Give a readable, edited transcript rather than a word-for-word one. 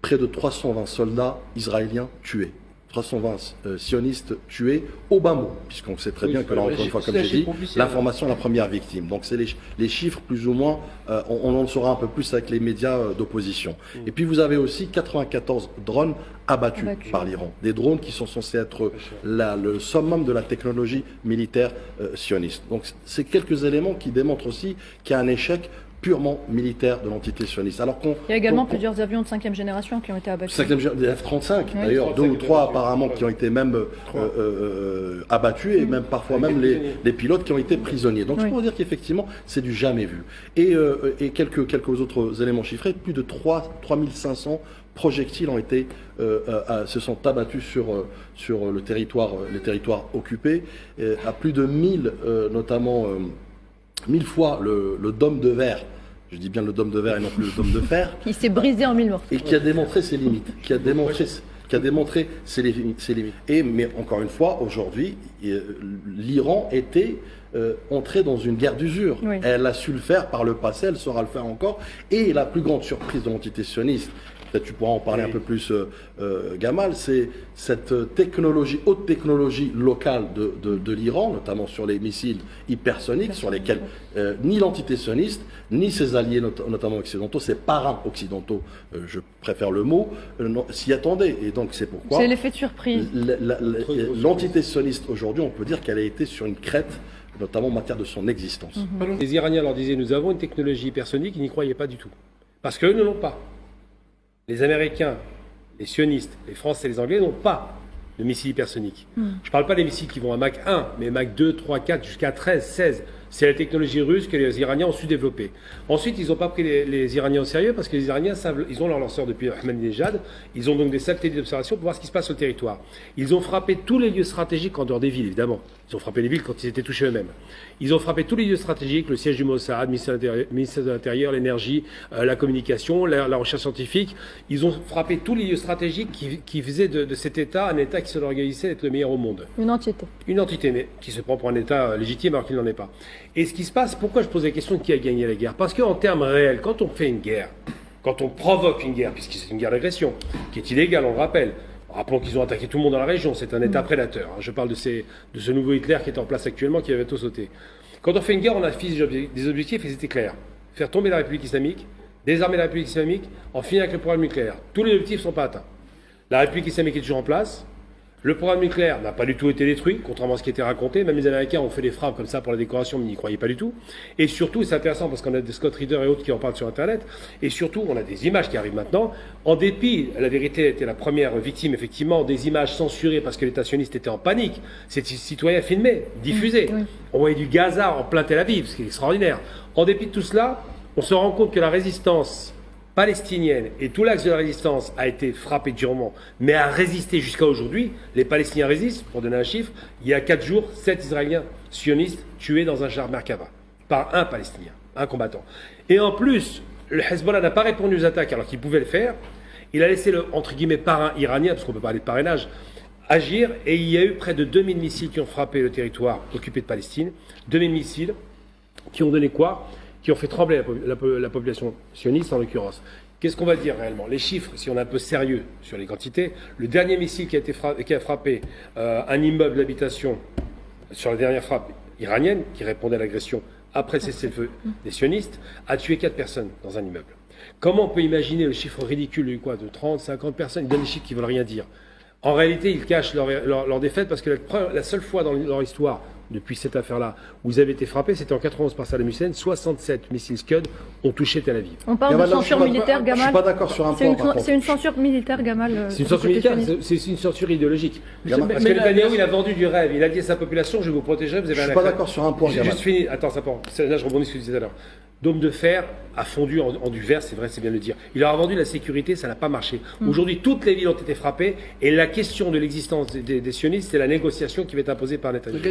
près de 320 soldats israéliens tués. 320 sionistes tués au bas mot, puisqu'on sait très bien que là, encore une fois, comme j'ai dit, l'information est la première victime. Donc c'est les chiffres plus ou moins, on en saura un peu plus avec les médias d'opposition. Et puis vous avez aussi 94 drones abattus par l'Iran. Des drones qui sont censés être le summum de la technologie militaire sioniste. Donc c'est quelques éléments qui démontrent aussi qu'il y a un échec purement militaire de l'entité sioniste. Alors il y a également plusieurs avions de 5e génération qui ont été abattus. Des F-35, d'ailleurs, 2 ou 3 apparemment qui ont été même abattus et même parfois même les pilotes qui ont été prisonniers. Donc je peux dire qu'effectivement c'est du jamais vu. Et quelques autres éléments chiffrés, plus de 3500 projectiles ont été, se sont abattus sur les territoires occupés, à plus de 1000 notamment 1000 fois le dôme de verre, je dis bien le dôme de verre et non plus le dôme de fer. Il s'est brisé en 1000 morceaux. Et qui a démontré ses limites, qui a démontré ses limites. Mais encore une fois, aujourd'hui, l'Iran était entré dans une guerre d'usure. Oui. Elle a su le faire par le passé, elle saura le faire encore. Et la plus grande surprise de l'entité sioniste, peut-être tu pourras en parler un peu plus, Gamal, c'est cette haute technologie locale de l'Iran, notamment sur les missiles hypersoniques, sur lesquels ni l'entité sioniste, ni ses alliés, notamment occidentaux, ses parrains occidentaux, je préfère le mot, s'y attendaient. Et donc c'est pourquoi... C'est l'effet de surprise. L'entité sioniste, aujourd'hui, on peut dire qu'elle a été sur une crête, notamment en matière de son existence. Les Iraniens leur disaient, nous avons une technologie hypersonique, ils n'y croyaient pas du tout. Parce qu'eux ne l'ont pas. Les Américains, les sionistes, les Français et les Anglais n'ont pas de missiles hypersoniques. Je ne parle pas des missiles qui vont à Mach 1, mais Mach 2, 3, 4, jusqu'à 13, 16. C'est la technologie russe que les Iraniens ont su développer. Ensuite, ils n'ont pas pris les Iraniens au sérieux parce que les Iraniens savent, ils ont leur lanceur depuis Ahmadinejad. Ils ont donc des satellites d'observation pour voir ce qui se passe sur le territoire. Ils ont frappé tous les lieux stratégiques en dehors des villes, évidemment. Ils ont frappé les villes quand ils étaient touchés eux-mêmes. Ils ont frappé tous les lieux stratégiques, le siège du Mossad, le ministère de l'Intérieur, l'énergie, la communication, la recherche scientifique. Ils ont frappé tous les lieux stratégiques qui faisaient de cet État un État qui se l'organisait d'être le meilleur au monde. Une entité. Une entité, mais qui se prend pour un État légitime alors qu'il n'en est pas. Et ce qui se passe, pourquoi je pose la question de qui a gagné la guerre? Parce qu'en termes réels, quand on fait une guerre, quand on provoque une guerre, puisque c'est une guerre d'agression, qui est illégale, on le rappelle. Rappelons qu'ils ont attaqué tout le monde dans la région, c'est un État prédateur. Je parle de ce nouveau Hitler qui est en place actuellement, qui va bientôt sauter. Quand on fait une guerre, on affiche des objectifs et c'était clair. Faire tomber la République islamique, désarmer la République islamique, en finir avec le programme nucléaire. Tous les objectifs ne sont pas atteints. La République islamique est toujours en place. Le programme nucléaire n'a pas du tout été détruit, contrairement à ce qui était raconté. Même les Américains ont fait des frappes comme ça pour la décoration, mais ils n'y croyaient pas du tout. Et surtout, c'est intéressant parce qu'on a des Scott Reader et autres qui en parlent sur Internet. Et surtout, on a des images qui arrivent maintenant. En dépit, la vérité était la première victime, effectivement, des images censurées parce que l'État sioniste était en panique. Ces citoyens filmés, diffusés. On voyait du Gaza en plein Tel Aviv, ce qui est extraordinaire. En dépit de tout cela, on se rend compte que la résistance palestinienne et tout l'axe de la résistance a été frappé durement, mais a résisté jusqu'à aujourd'hui. Les Palestiniens résistent, pour donner un chiffre. Il y a 4 jours, 7 Israéliens sionistes tués dans un char Merkava par un Palestinien, un combattant. Et en plus, le Hezbollah n'a pas répondu aux attaques alors qu'il pouvait le faire. Il a laissé le, entre guillemets, parrain iranien, parce qu'on peut parler de parrainage, agir, et il y a eu près de 2000 missiles qui ont frappé le territoire occupé de Palestine. 2000 missiles qui ont donné quoi? Qui ont fait trembler la population sioniste en l'occurrence. Qu'est-ce qu'on va dire réellement? Les chiffres, si on est un peu sérieux sur les quantités, le dernier missile qui a frappé un immeuble d'habitation sur la dernière frappe iranienne, qui répondait à l'agression après le cessez-le-feu des sionistes, a tué 4 personnes dans un immeuble. Comment on peut imaginer le chiffre ridicule de 30, 50 personnes? Ils donnent des chiffres qui ne veulent rien dire. En réalité, ils cachent leur défaite parce que la seule fois dans leur histoire, depuis cette affaire-là, où ils avaient été frappés, c'était en 91 par Saddam Hussein. 67 missiles Scud ont touché Tel Aviv. On parle de censure militaire, Gamal. Je suis pas d'accord sur un point. C'est une censure militaire, Gamal. C'est une censure militaire, c'est une censure idéologique. Parce que Netanyahou, il a vendu du rêve. Il a dit à sa population, je vais vous protéger, vous avez un. Je suis pas d'accord sur un point, Gamal. Juste fini. Attends, ça part. Là, je rebondis sur ce que tu disais tout à l'heure. Dôme de fer a fondu en du verre, c'est vrai, c'est bien de le dire. Il leur a vendu la sécurité, ça n'a pas marché. Aujourd'hui, toutes les villes ont été frappées et la question de l'existence des sionistes, c'est la négociation qui va être imposée par Netanyahou.